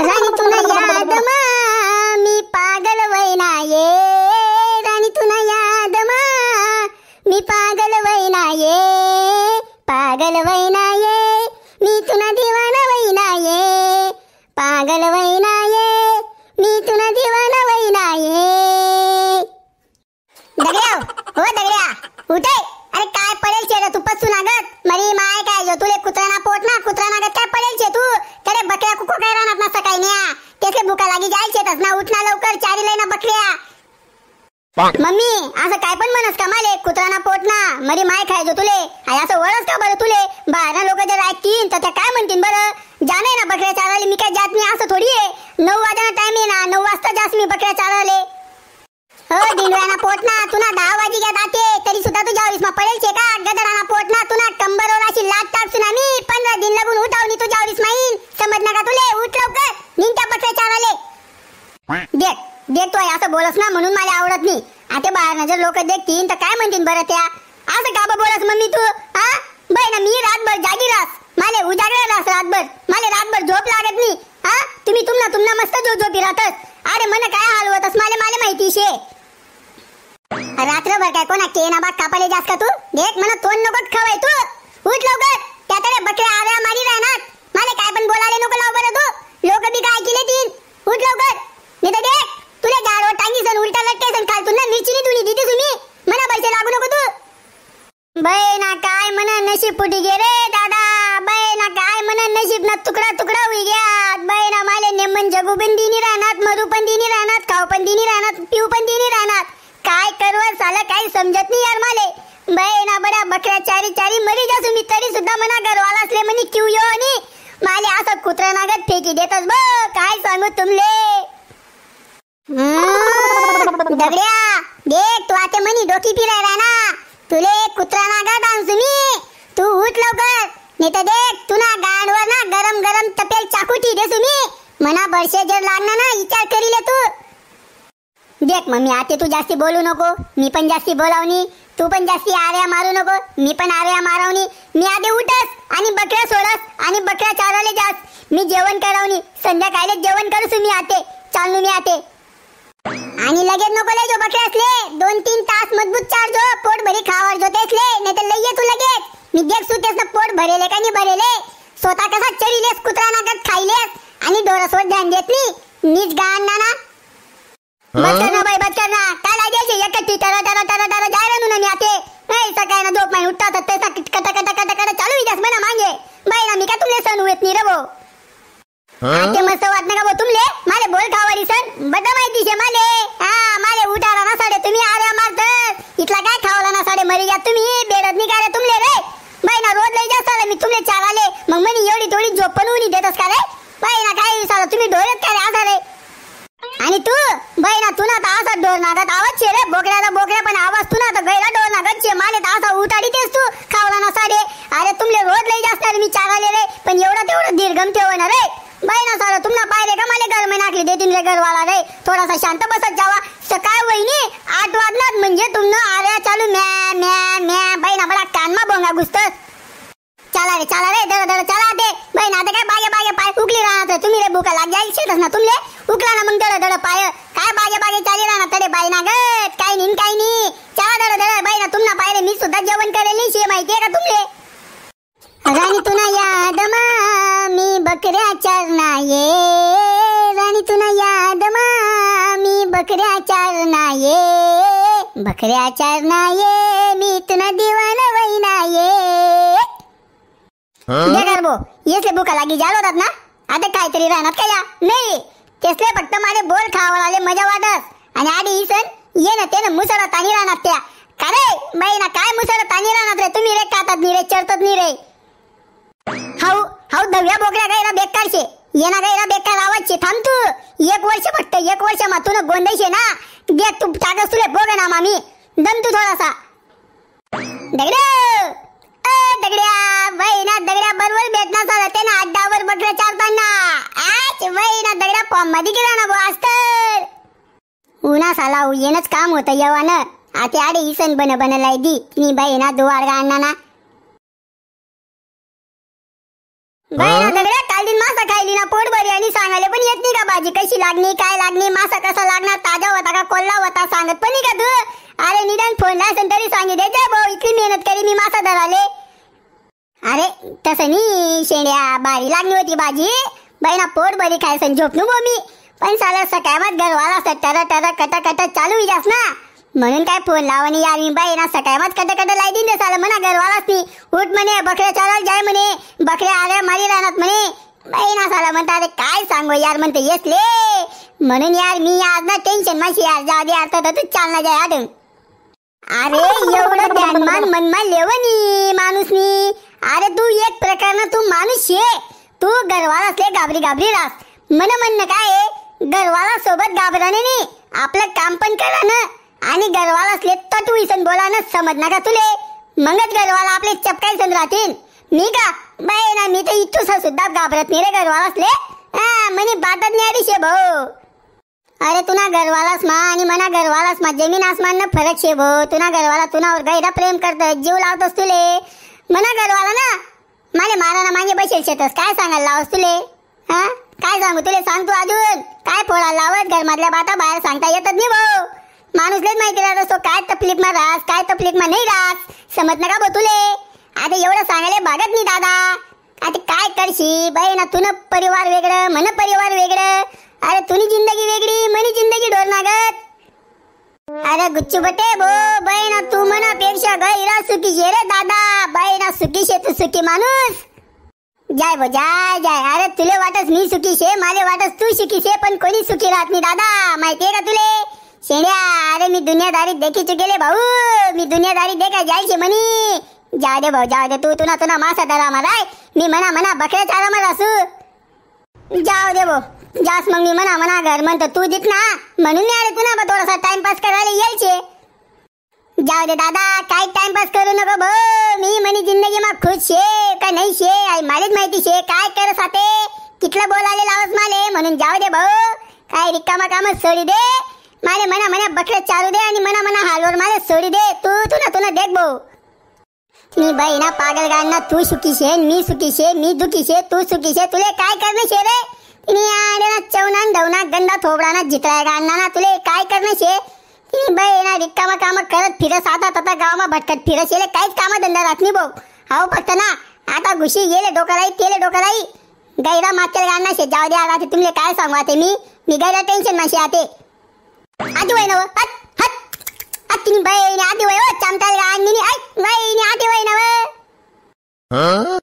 राणी तुना याद मा मी पागल वैना ये, राणी तुना याद मा मी पागल वैना ये, पागल वैना ये मी तुना दीवाना वैना ये, पागल वैना ये मी तुना दीवाना वैना ये। दगड्या हो दगड्या उठे, अरे काय पडेल छे तू पसू नागत मरी माय काय जो तुले कुत्राना पोट ना कुत्रा नागत काय पडेल छे तू तडे बकऱ्या कुको काय रानात ना सकाळी न्या तेसले भूका लागी जाईल छे ना उठना लवकर चारी लईना बकऱ्या। मम्मी असं काय पण म्हणस का माले कुत्राना पोट ना मरी माय खाय जो तुले हाय असं वळस का बरं तुले बाहेर लोक जर ऐकतील तर त्या काय म्हणतील बरं जाणे ना बकऱ्या चाराले मी काय जात नाही असं थोडी आहे 9 वाजता टाइम आहे ना 9 वाजता जास मी बकऱ्या चाराले। हो दिंडवाना पोट ना तुना 10 वाजी गया दाते तरी सुद्धा तू जावरीस मा पडेल छे का गदराना पोट ना तुना कंबरवर अशी लात टाकसुना मी 15 दिन लागून उठावनी तू जावरीस माईन समजना का तुले उठ लवकर निंत्या बकऱ्या चाराले। देख देख तो असं बोलस ना म्हणून मला आवडत नाही आता बाहेर जर लोक देखतील तर काय म्हणतील बरं त्या असं का बोलस मम्मी तू हा बहिणा मी रातभर जागी रास माले उजागरा रास रातभर माले रातभर झोप लागत नाही हा तुम्ही तुमना मस्त झोपी राहतस अरे मन काय हाल होतस माले माहिती शे रात्रभर काय कोणा केना बात कापाले जास का तू देख मन तोंड नको खवाय तू उठ लवकर त्यातले बकऱ्या आव्या मारी राहणार माले काय पण बोलाले नको लाव बरं तू लोक बी काय केले तीन उठ लवकर नाही तर देख तुला गाडवर टांगी सन उलटा लटके सन खालतून ना मिरचीनी धुनी दिती तुम्ही मना पैसे लागू नको तू बैना काय मना नशीब फुटी गे रे दादा बैना काय मना नशीब ना तुकडा तुकडा होई गया बैना माले नेमन जगू पण दिनी राहणार मरू पण दिनी राहणार खाऊ पण दिनी राहणार पिऊ पण दिनी राहणार काय करवर साला काही समजत नाही यार माले बैना बड्या बकऱ्या चारी चारी मरी जासू मी तरी सुद्धा मना घरवाला असले म्हणी क्यू यो आणि माले असं कुत्रा नागत फेकी देतस ब काय सांगू तुमले। दगड्या देख तू आते मनी डोकी फिरायला ना तुले कुत्रा नागत आणसू मी तू उठ लवकर नाही तर देख तू ना गांडवर ना गरम गरम तपेल चाकूटी देसू मी मना बरशे जर लागना ना विचार करीले तू देख मम्मी आते तू जास्ती बोलू नको मी पण जास्ती बोलावनी तू पण जास्ती आर्या मारू नको मी पण आर्या मारवनी मी आधी उठस आणि बकऱ्या सोडस आणि बकऱ्या चाराले जास मी जेवण करावनी संध्याकाळी जेवण करूस मी आते चालू मी आते आणि लगेच नको ले जो बकऱ्या असले 2-3 तास मजबूत चार जो पोट भरी खावर जो तेसले नाही तर लई तू लगेच मी देख सु तेस पोट भरेले का नाही भरेले स्वतः कसा चरीलेस कुत्रा नागत खाईलेस आणि डोरसवर ध्यान देत नाही नीच गाण ना बस करना भाई बस करना काय लागायचे एकटी तर जाय रे नुना मी आते नाही सकाळी ना झोप नाही उठता तर तेसा कट चालू ही जास मना मांगे बाई ना मी का तुमले सण होत नाही रे वो आते मस्त वाटना का वो तुमले माले बोल खावारी सण बड्डा माहिती छे माले हा माले उठाला ना साडे तुम्ही आर्या मारत इतला काय खावला ना साडे मरी जा तुम्ही बेडत नाही का रे तुमले रे बाई ना रोज लई जास्त मी तुमले चाराले मग मनी एवढी थोडी झोप पण उनी देतस का रे बाई ना काय साला तुम्ही डोळ्यात काय आसा रे आणि तू बाई ना तू ना असा डोर नागत आवाज छे रे बोकड्या पण आवाज तू ना तर गैरा डोर नागत छे माले असा उठाडी तेस तू खावला ना साडे अरे तुमले रोज लई जास्त मी चाराले रे पण तेवढं दीर्घम ठेवणार रे बाई ना साला तुमना पायरे का माले घर में नाकली देतीन रे घरवाला रे थोडासा शांत बसत जावा सकाळ वहिनी 8 वाजनात म्हणजे तुमनं आर्या चालू म्या म्या म्या बाई ना बडा कानमा बोंगा घुसतस चला रे दड चला दे बाई ना काय बागे पाय उकली राहणार तुम्ही रे भूका लाग जाईल शेतस ना तुमले उकला ना मग दड पाय काय बागे चाली राहणार तडे बाई ना गट काय नी चला दड बाई ना तुमना पायरे मी सुद्धा जेवण करेली शे माहितीये का तुमले राणी तुना याद मा मी बकऱ्या चारना ये राणी तुना याद मा मी बकऱ्या चारना ये मी तुना दीवाना वैना ये देगर बो येसले भूका लागी जाल होतात ना आता काहीतरी राहणार का या नाही तेसले फक्त माले बोल खावाले मजा वाटस आणि आडी इसन ये ना ते ना मुसळा तानी राहणार त्या का रे बाई ना काय मुसळा तानी राहणार रे तुम्ही रे कातात नी रे चरतात नी रे हाऊ दव्या बोकड्या गायला बेकार शे येना गायला बेकार आवाज छे थांब तू 1 वर्ष फक्त 1 वर्ष मातून गोंधळ शे ना देख तू टाकस तुले बोगे ना मामी दम तू थोडासा दगड्या बाई ना दगड्या बरोबर भेटना साला ते ना अड्डावर बकऱ्या चारताना आज बाई ना दगड्या फॉर्म मध्ये गेला ना बो आस्तर उना साला येनच काम होतं येवानं आते आडे इसन बन लाई दी नी बाई ना दुवाड गाणना ना बाई ना दगड्या काल दिन मासा खायली ना पोट भरी आणि सांगायला पण येत कशी लागणी काय लागणी मासा कसा लागणार ताजा होता का कोल्हा होता सांगत पण नाही का तू अरे निदान फोन लावून तरी सांगितले जा भाऊ इतकी मेहनत करी मी मासा धराले अरे तसं नाही शेण्या बारी लागणी होती भाजी बाईना पोट बरी खायचं झोपणू बो मी पण साला सकाळमात घरवाला असं टर टर कट कट चालू जास ना म्हणून काय फोन लावणी यार मी बाईना सकाळमात कट कट लाई दिन दे साला म्हणा घरवालाच नाही उठ म्हणे बकऱ्या चालायला जाय म्हणे बकऱ्या आल्या मारी राहणार म्हणे बाईना साला म्हणता अरे काय सांगू यार म्हणते येसले म्हणून यार मी आज ना टेन्शन माशी यार जाऊ दे यार तर तू चालना जाय आडून अरे एवढं ध्यानमान मनमान लेवनी माणूसनी अरे तू एक प्रकारनं तू माणूस शे तू घरवाला असले गाबरी गाबरी रास म्हणणं काय घरवाला सोबत घाबराने नाही आपलं काम पण करा ना आणि घरवाला असले तर तू इसन बोला ना समज ना का तुले मगच घरवाला आपले चपकाई सण राहतील मी का बाई ना मी तर इथून सुद्धा घाबरत नाही रे घरवाला असले म्हणे बातच नाही आली शे भाऊ अरे तुना घरवालाच मा आणि मना घरवालाच मा जमीन आसमान न फरक शे भाऊ तुना घरवाला तुनावर गैरा प्रेम करत जीव लावतोस तुले मना घरवाला ना माले मारा ना मागे बसेल शेतस काय सांगायला लावस तुले हा काय सांगू तुले सांग तू अजून काय फोडा लावत घर मधल्या बाता बाहेर सांगता येतच नाही भाऊ माणूसलेच माहिती राहत असतो काय तकलीफ मा रास काय तकलीफ मा नाही रास समज नका बो तुले आता एवढं सांगायला भागत नाही दादा आता काय करशी बाई ना तुन परिवार वेगळं मन परिवार वेगळं अरे तुनी जिंदगी वेगळी मनी जिंदगी ढोर नागत अरे गुच्चू बटे भो बाई ना तू मनापेक्षा गैरा सुखी शे रे दादा बाई ना सुखी शे तू सुखी माणूस जाय भो जाय जाय अरे तुले वाटस मी सुखी शे माले वाटस तू सुखी शे पण कोणी सुखी राहत नाही दादा माहितीये का तुले शेण्या अरे मी दुनियादारी देखी चुकेले भाऊ मी दुनियादारी देखा जायचे म्हणी जाऊ दे भाऊ जाऊ दे तू तुना मासा धरा माराय मी म्हणा बकऱ्या चारा मला असू जाऊ दे भाऊ जास मग मी म्हणा घर म्हणतो तू दिख ना म्हणून मी अरे तुना थोडासा टाइमपास करायला यायचे जाऊ दे दादा काय टाइमपास करू नको भाऊ मी म्हणी जिंदगी मा खुश शे का नाही शे आई मालेच माहिती शे काय कर साते कितलं बोलाले लावस माले म्हणून जाऊ दे भाऊ काय रिकामा कामच सोडी दे माले म्हणा बकऱ्या चारू दे आणि म्हणा हालवर माले सोडी दे तू तुना देख भाऊ मी बाई ना पागल गाणना तू सुखी शे मी सुखी शे मी दुखी शे तू सुखी शे तुले काय करणे शे रे तिने आडे ना चवना दवना गंदा थोबडा ना जितराय गाणना ना तुले काय करणे शे तिने बाई ना रिकामा काम करत फिरस आता गावामा भटकत फिरस येले काहीच कामा धंदा राहत नाही भाऊ हाव फक्त ना आता घुशी गेले डोकराई तेले डोकराई गैरा मागच्या गाणना शे जाऊ दे आता तुमले काय सांगू आते मी गैरा टेन्शन माशी आते आधी वय नव हत तिने बाई आधी वय चमटाल गाणनी आई बाई आधी वय नव